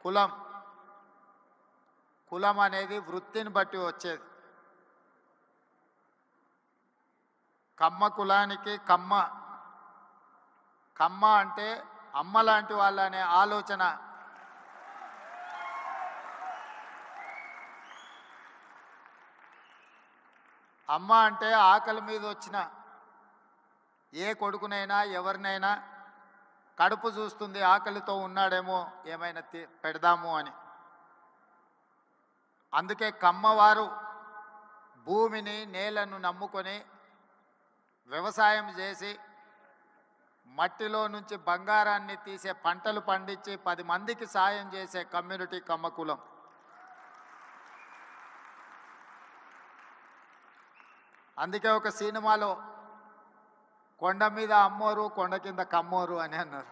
కులం. కులం అనేది వృత్తిని బట్టి వచ్చేది. కమ్మ కులానికి కమ్మ కమ్మ అంటే అమ్మ లాంటి వాళ్ళనే ఆలోచన. అమ్మ అంటే ఆకలి మీద వచ్చిన ఏ కొడుకునైనా ఎవరినైనా కడుపు చూస్తుంది, ఆకలితో ఉన్నాడేమో ఏమైనా పెడదాము అని. అందుకే కమ్మవారు భూమిని నేలను నమ్ముకొని వ్యవసాయం చేసి మట్టిలో నుంచి బంగారాన్ని తీసే పంటలు పండించి 10 మందికి సాయం చేసే కమ్యూనిటీ కమ్మ కులం. అందుకే ఒక సినిమాలో కొండ మీద అమ్మోరు కొండ కింద కమ్మోరు అని అన్నారు.